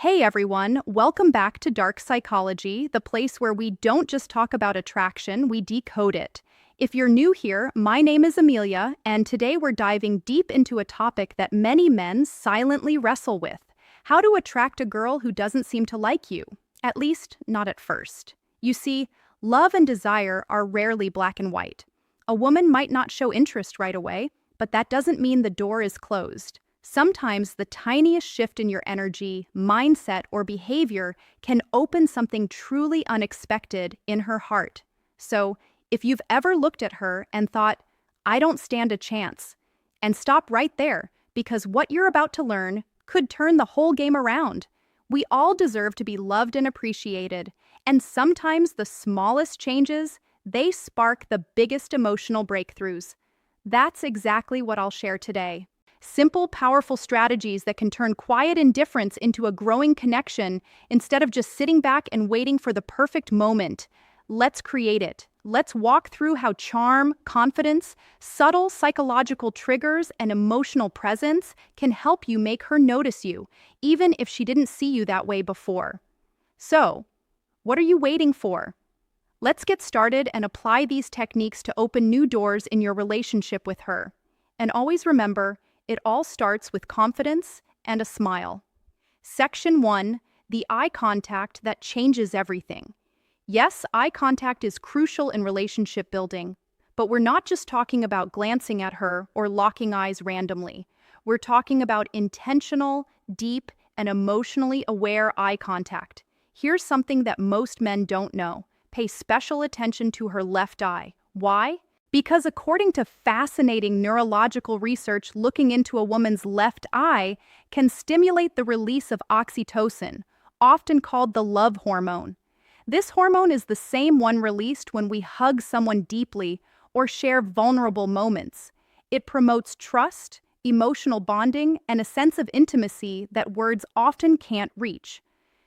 Hey everyone, welcome back to Dark Psychology, the place where we don't just talk about attraction, we decode it. If you're new here, my name is Amelia, and today we're diving deep into a topic that many men silently wrestle with: how to attract a girl who doesn't seem to like you, at least not at first. You see, love and desire are rarely black and white. A woman might not show interest right away, but that doesn't mean the door is closed. Sometimes the tiniest shift in your energy, mindset, or behavior can open something truly unexpected in her heart. So, if you've ever looked at her and thought, I don't stand a chance, and stop right there, because what you're about to learn could turn the whole game around. We all deserve to be loved and appreciated, and sometimes the smallest changes, they spark the biggest emotional breakthroughs. That's exactly what I'll share today. Simple, powerful strategies that can turn quiet indifference into a growing connection instead of just sitting back and waiting for the perfect moment. Let's create it. Let's walk through how charm, confidence, subtle psychological triggers, and emotional presence can help you make her notice you, even if she didn't see you that way before. So, what are you waiting for? Let's get started and apply these techniques to open new doors in your relationship with her. And always remember, it all starts with confidence and a smile. Section 1, the eye contact that changes everything. Yes, eye contact is crucial in relationship building, but we're not just talking about glancing at her or locking eyes randomly. We're talking about intentional, deep, and emotionally aware eye contact. Here's something that most men don't know. Pay special attention to her left eye. Why? Because according to fascinating neurological research, looking into a woman's left eye can stimulate the release of oxytocin, often called the love hormone. This hormone is the same one released when we hug someone deeply or share vulnerable moments. It promotes trust, emotional bonding, and a sense of intimacy that words often can't reach.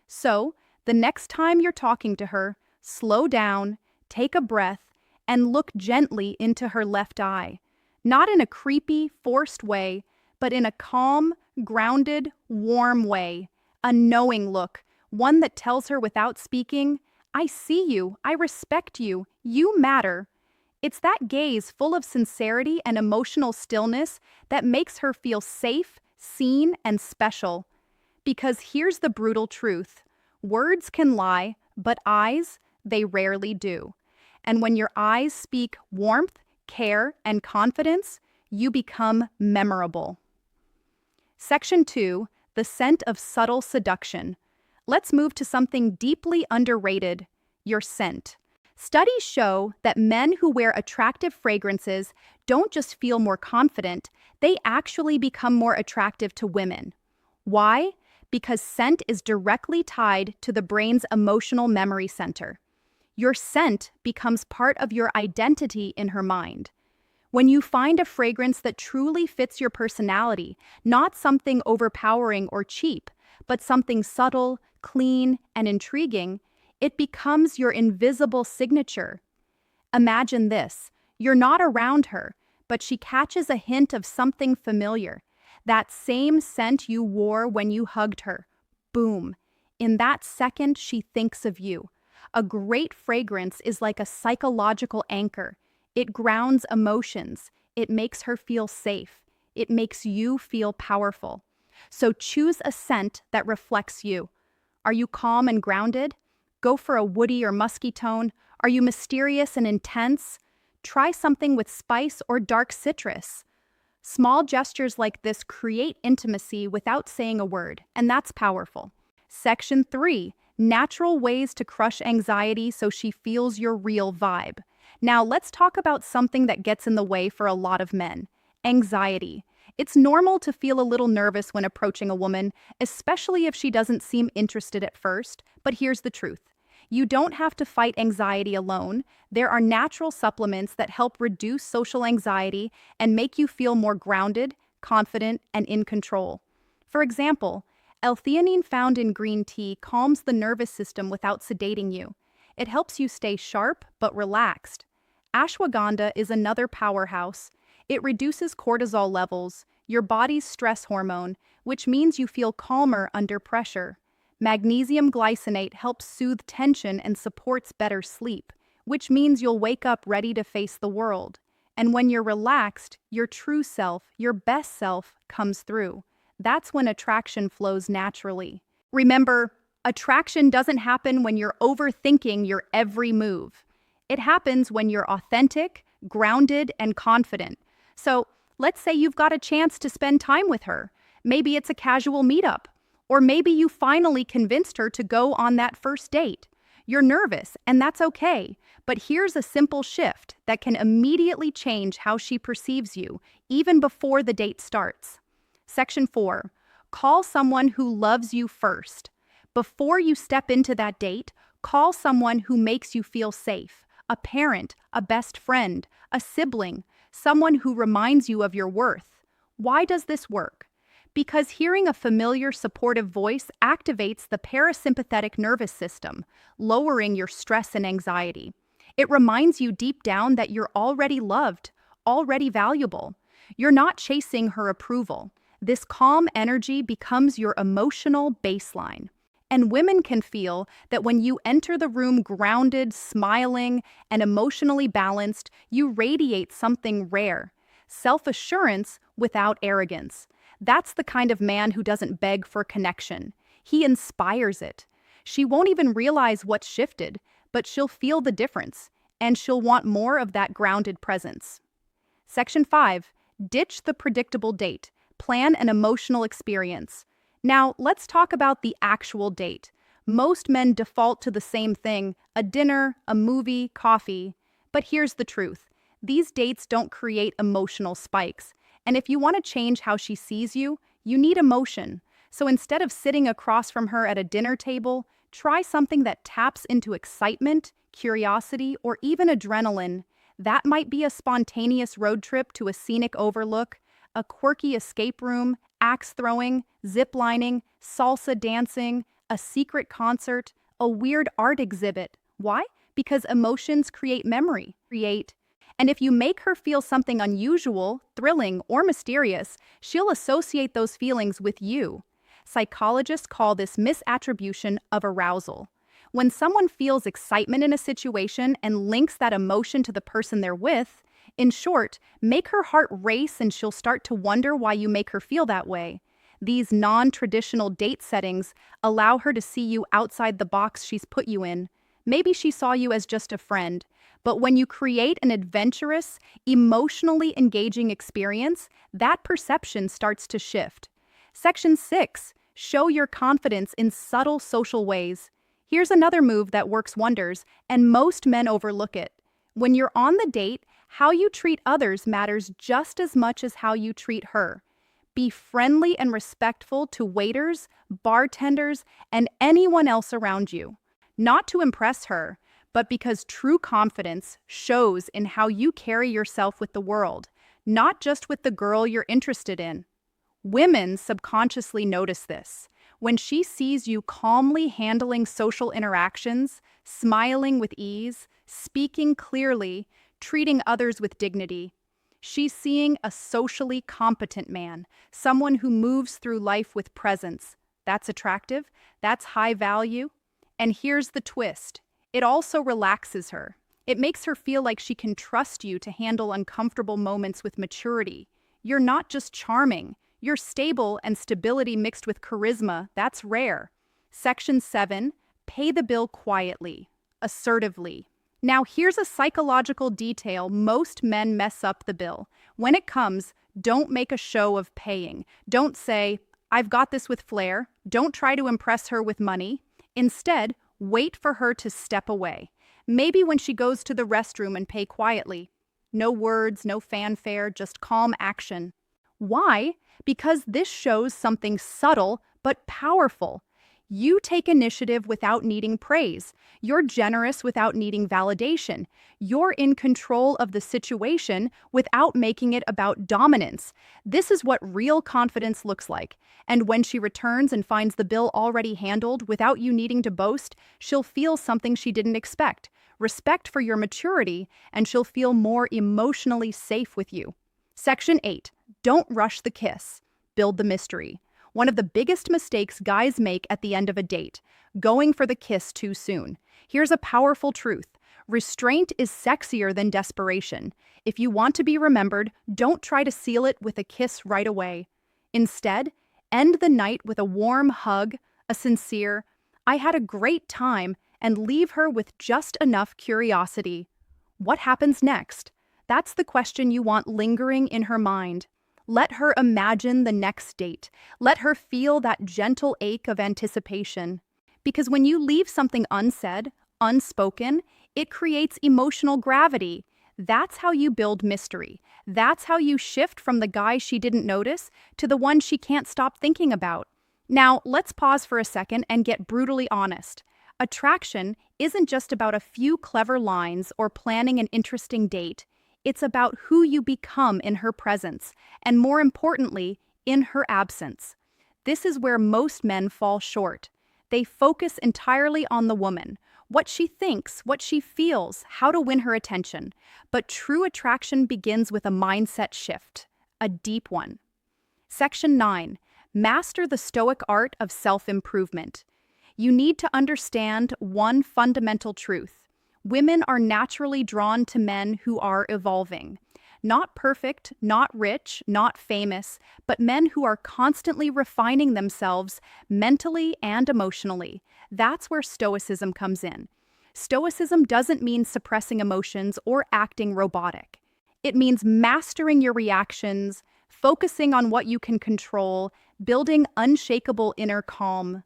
So, the next time you're talking to her, slow down, take a breath, and look gently into her left eye. Not in a creepy, forced way, but in a calm, grounded, warm way. A knowing look, one that tells her without speaking, I see you, I respect you, you matter. It's that gaze full of sincerity and emotional stillness that makes her feel safe, seen, and special. Because here's the brutal truth. Words can lie, but eyes, they rarely do. And when your eyes speak warmth, care, and confidence, you become memorable. Section 2, the scent of subtle seduction. Let's move to something deeply underrated, your scent. Studies show that men who wear attractive fragrances don't just feel more confident, they actually become more attractive to women. Why? Because scent is directly tied to the brain's emotional memory center. Your scent becomes part of your identity in her mind. When you find a fragrance that truly fits your personality, not something overpowering or cheap, but something subtle, clean, and intriguing, it becomes your invisible signature. Imagine this. You're not around her, but she catches a hint of something familiar. That same scent you wore when you hugged her. Boom. In that second, she thinks of you. A great fragrance is like a psychological anchor. It grounds emotions. It makes her feel safe. It makes you feel powerful. So choose a scent that reflects you. Are you calm and grounded? Go for a woody or musky tone. Are you mysterious and intense? Try something with spice or dark citrus. Small gestures like this create intimacy without saying a word, and that's powerful. Section 3. Natural ways to crush anxiety so she feels your real vibe. Now let's talk about something that gets in the way for a lot of men: anxiety. It's normal to feel a little nervous when approaching a woman, especially if she doesn't seem interested at first, but here's the truth. You don't have to fight anxiety alone. There are natural supplements that help reduce social anxiety and make you feel more grounded, confident, and in control. For example, L-theanine found in green tea calms the nervous system without sedating you. It helps you stay sharp but relaxed. Ashwagandha is another powerhouse. It reduces cortisol levels, your body's stress hormone, which means you feel calmer under pressure. Magnesium glycinate helps soothe tension and supports better sleep, which means you'll wake up ready to face the world. And when you're relaxed, your true self, your best self, comes through. That's when attraction flows naturally. Remember, attraction doesn't happen when you're overthinking your every move. It happens when you're authentic, grounded, and confident. So, let's say you've got a chance to spend time with her. Maybe it's a casual meetup. Or maybe you finally convinced her to go on that first date. You're nervous, and that's okay. But here's a simple shift that can immediately change how she perceives you, even before the date starts. Section 4. Call someone who loves you first. Before you step into that date, call someone who makes you feel safe. A parent, a best friend, a sibling, someone who reminds you of your worth. Why does this work? Because hearing a familiar, supportive voice activates the parasympathetic nervous system, lowering your stress and anxiety. It reminds you deep down that you're already loved, already valuable. You're not chasing her approval. This calm energy becomes your emotional baseline. And women can feel that when you enter the room grounded, smiling, and emotionally balanced, you radiate something rare. Self-assurance without arrogance. That's the kind of man who doesn't beg for connection. He inspires it. She won't even realize what's shifted, but she'll feel the difference, and she'll want more of that grounded presence. Section 5. Ditch the predictable date. Plan an emotional experience. Now, let's talk about the actual date. Most men default to the same thing: a dinner, a movie, coffee. But here's the truth. These dates don't create emotional spikes. And if you want to change how she sees you, you need emotion. So instead of sitting across from her at a dinner table, try something that taps into excitement, curiosity, or even adrenaline. That might be a spontaneous road trip to a scenic overlook, a quirky escape room, axe throwing, zip lining, salsa dancing, a secret concert, a weird art exhibit. Why? Because emotions create memory. And if you make her feel something unusual, thrilling, or mysterious, she'll associate those feelings with you. Psychologists call this misattribution of arousal. When someone feels excitement in a situation and links that emotion to the person they're with, in short, make her heart race and she'll start to wonder why you make her feel that way. These non-traditional date settings allow her to see you outside the box she's put you in. Maybe she saw you as just a friend, but when you create an adventurous, emotionally engaging experience, that perception starts to shift. Section 6. Show your confidence in subtle social ways. Here's another move that works wonders, and most men overlook it. When you're on the date, how you treat others matters just as much as how you treat her. Be friendly and respectful to waiters, bartenders, and anyone else around you. Not to impress her, but because true confidence shows in how you carry yourself with the world, not just with the girl you're interested in. Women subconsciously notice this. When she sees you calmly handling social interactions, smiling with ease, speaking clearly, treating others with dignity, she's seeing a socially competent man, someone who moves through life with presence. That's attractive, that's high value. And here's the twist. It also relaxes her. It makes her feel like she can trust you to handle uncomfortable moments with maturity. You're not just charming. You're stable, and stability mixed with charisma, that's rare. Section 7. Pay the bill quietly, assertively. Now here's a psychological detail most men mess up the bill. When it comes, don't make a show of paying. Don't say, "I've got this" with flair. Don't try to impress her with money. Instead, wait for her to step away. Maybe when she goes to the restroom, and pay quietly. No words, no fanfare, just calm action. Why? Because this shows something subtle but powerful. You take initiative without needing praise. You're generous without needing validation. You're in control of the situation without making it about dominance. This is what real confidence looks like. And when she returns and finds the bill already handled without you needing to boast, she'll feel something she didn't expect. Respect for your maturity, and she'll feel more emotionally safe with you. Section 8. Don't rush the kiss. Build the mystery. One of the biggest mistakes guys make at the end of a date, going for the kiss too soon. Here's a powerful truth. Restraint is sexier than desperation. If you want to be remembered, don't try to seal it with a kiss right away. Instead, end the night with a warm hug, a sincere, "I had a great time," and leave her with just enough curiosity. What happens next? That's the question you want lingering in her mind. Let her imagine the next date. Let her feel that gentle ache of anticipation. Because when you leave something unsaid, unspoken, it creates emotional gravity. That's how you build mystery. That's how you shift from the guy she didn't notice to the one she can't stop thinking about. Now, let's pause for a second and get brutally honest. Attraction isn't just about a few clever lines or planning an interesting date. It's about who you become in her presence, and more importantly, in her absence. This is where most men fall short. They focus entirely on the woman, what she thinks, what she feels, how to win her attention. But true attraction begins with a mindset shift, a deep one. Section 9. Master the stoic art of self-improvement. You need to understand one fundamental truth. Women are naturally drawn to men who are evolving. Not perfect, not rich, not famous, but men who are constantly refining themselves mentally and emotionally. That's where stoicism comes in. Stoicism doesn't mean suppressing emotions or acting robotic. It means mastering your reactions, focusing on what you can control, building unshakable inner calm.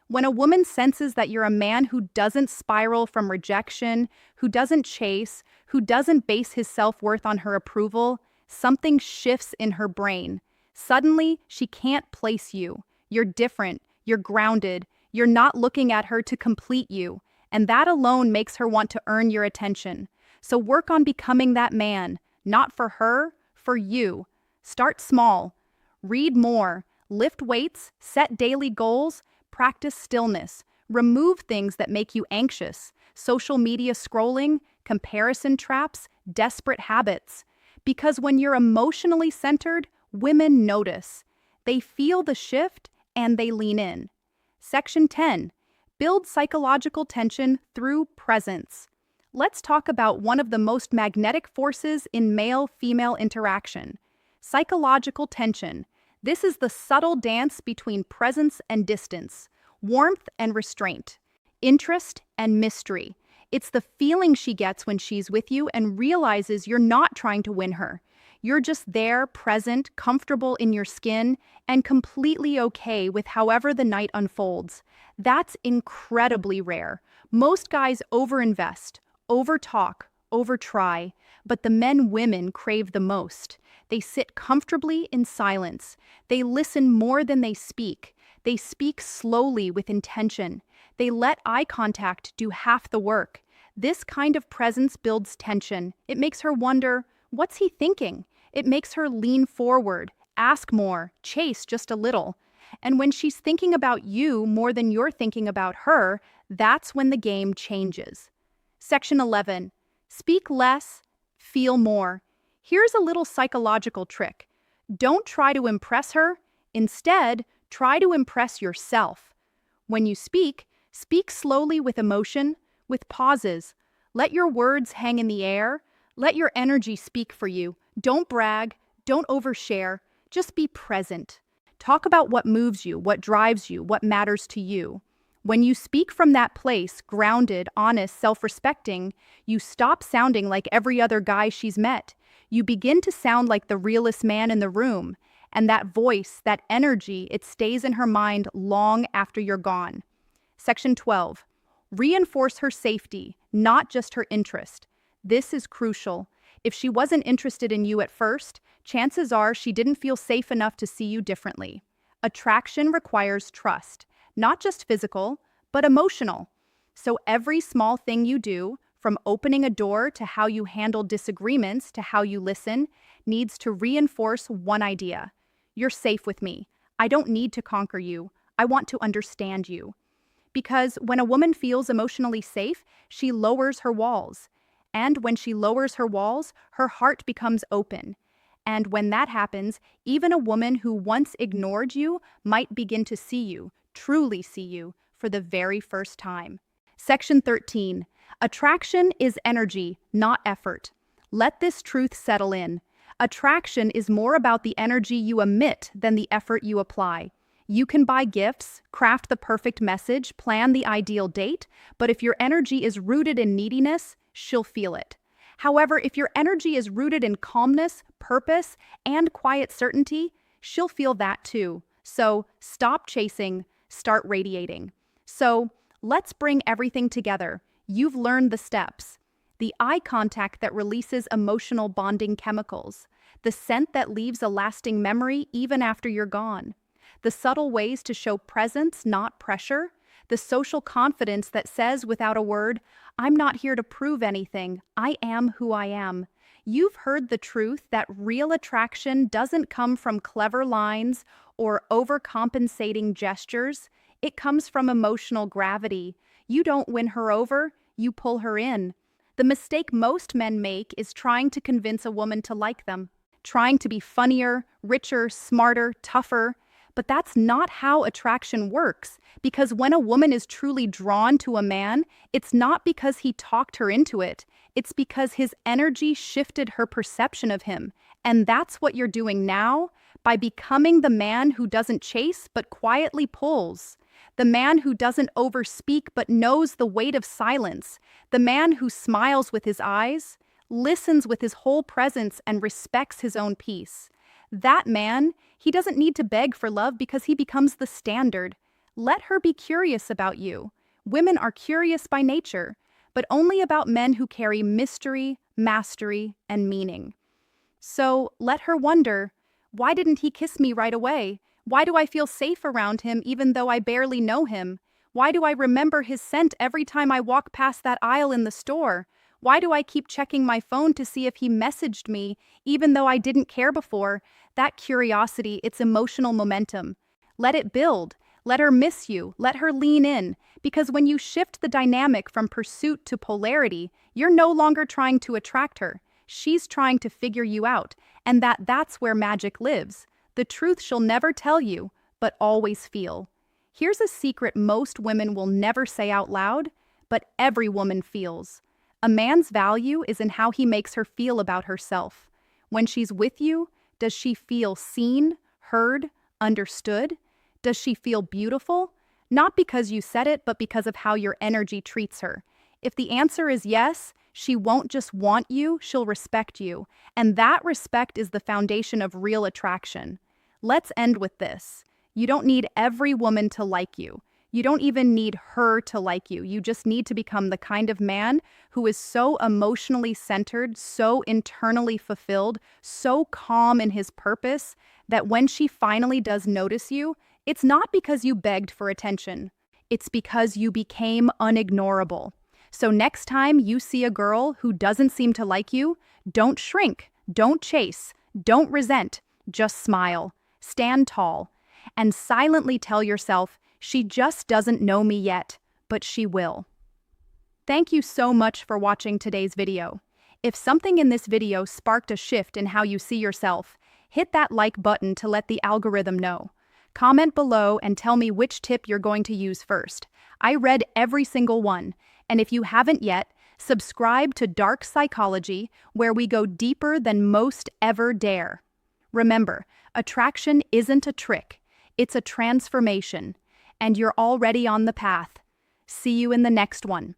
When a woman senses that you're a man who doesn't spiral from rejection, who doesn't chase, who doesn't base his self-worth on her approval, something shifts in her brain. Suddenly, she can't place you. You're different, you're grounded, you're not looking at her to complete you, and that alone makes her want to earn your attention. So work on becoming that man, not for her, for you. Start small. Read more. Lift weights, set daily goals, practice stillness, remove things that make you anxious, social media scrolling, comparison traps, desperate habits. Because when you're emotionally centered, women notice. They feel the shift and they lean in. Section 10. Build psychological tension through presence. Let's talk about one of the most magnetic forces in male-female interaction. Psychological tension. This is the subtle dance between presence and distance, warmth and restraint, interest and mystery. It's the feeling she gets when she's with you and realizes you're not trying to win her. You're just there, present, comfortable in your skin, and completely okay with however the night unfolds. That's incredibly rare. Most guys overinvest, overtalk, overtry, but the men women crave the most. They sit comfortably in silence. They listen more than they speak. They speak slowly with intention. They let eye contact do half the work. This kind of presence builds tension. It makes her wonder, what's he thinking? It makes her lean forward, ask more, chase just a little. And when she's thinking about you more than you're thinking about her, that's when the game changes. Section 11. Speak less, feel more. Here's a little psychological trick. Don't try to impress her. Instead, try to impress yourself. When you speak, speak slowly with emotion, with pauses. Let your words hang in the air. Let your energy speak for you. Don't brag. Don't overshare. Just be present. Talk about what moves you, what drives you, what matters to you. When you speak from that place, grounded, honest, self-respecting, you stop sounding like every other guy she's met. You begin to sound like the realest man in the room. And that voice, that energy, it stays in her mind long after you're gone. Section 12. Reinforce her safety, not just her interest. This is crucial. If she wasn't interested in you at first, chances are she didn't feel safe enough to see you differently. Attraction requires trust, not just physical, but emotional. So every small thing you do, from opening a door to how you handle disagreements to how you listen, needs to reinforce one idea. You're safe with me. I don't need to conquer you. I want to understand you. Because when a woman feels emotionally safe, she lowers her walls. And when she lowers her walls, her heart becomes open. And when that happens, even a woman who once ignored you might begin to see you, truly see you, for the very first time. Section 13. Attraction is energy, not effort. Let this truth settle in. Attraction is more about the energy you emit than the effort you apply. You can buy gifts, craft the perfect message, plan the ideal date, but if your energy is rooted in neediness, she'll feel it. However, if your energy is rooted in calmness, purpose, and quiet certainty, she'll feel that too. So stop chasing, start radiating. So let's bring everything together. You've learned the steps. The eye contact that releases emotional bonding chemicals. The scent that leaves a lasting memory even after you're gone. The subtle ways to show presence, not pressure. The social confidence that says without a word, I'm not here to prove anything. I am who I am. You've heard the truth that real attraction doesn't come from clever lines or overcompensating gestures. It comes from emotional gravity. You don't win her over, you pull her in. The mistake most men make is trying to convince a woman to like them, trying to be funnier, richer, smarter, tougher. But that's not how attraction works, because when a woman is truly drawn to a man, it's not because he talked her into it. It's because his energy shifted her perception of him. And that's what you're doing now by becoming the man who doesn't chase but quietly pulls. The man who doesn't overspeak but knows the weight of silence. The man who smiles with his eyes, listens with his whole presence, and respects his own peace. That man, he doesn't need to beg for love because he becomes the standard. Let her be curious about you. Women are curious by nature, but only about men who carry mystery, mastery, and meaning. So let her wonder, why didn't he kiss me right away? Why do I feel safe around him even though I barely know him? Why do I remember his scent every time I walk past that aisle in the store? Why do I keep checking my phone to see if he messaged me, even though I didn't care before? That curiosity, it's emotional momentum. Let it build. Let her miss you. Let her lean in. Because when you shift the dynamic from pursuit to polarity, you're no longer trying to attract her. She's trying to figure you out. And that's where magic lives. The truth she'll never tell you, but always feel. Here's a secret most women will never say out loud, but every woman feels. A man's value is in how he makes her feel about herself. When she's with you, does she feel seen, heard, understood? Does she feel beautiful? Not because you said it, but because of how your energy treats her. If the answer is yes, she won't just want you, she'll respect you. And that respect is the foundation of real attraction. Let's end with this. You don't need every woman to like you. You don't even need her to like you. You just need to become the kind of man who is so emotionally centered, so internally fulfilled, so calm in his purpose that when she finally does notice you, it's not because you begged for attention. It's because you became unignorable. So next time you see a girl who doesn't seem to like you, don't shrink, don't chase, don't resent, just smile, stand tall, and silently tell yourself, she just doesn't know me yet, but she will. Thank you so much for watching today's video. If something in this video sparked a shift in how you see yourself, hit that like button to let the algorithm know. Comment below and tell me which tip you're going to use first. I read every single one, and if you haven't yet, subscribe to Dark Psychology, where we go deeper than most ever dare. Remember, attraction isn't a trick, it's a transformation. And you're already on the path. See you in the next one.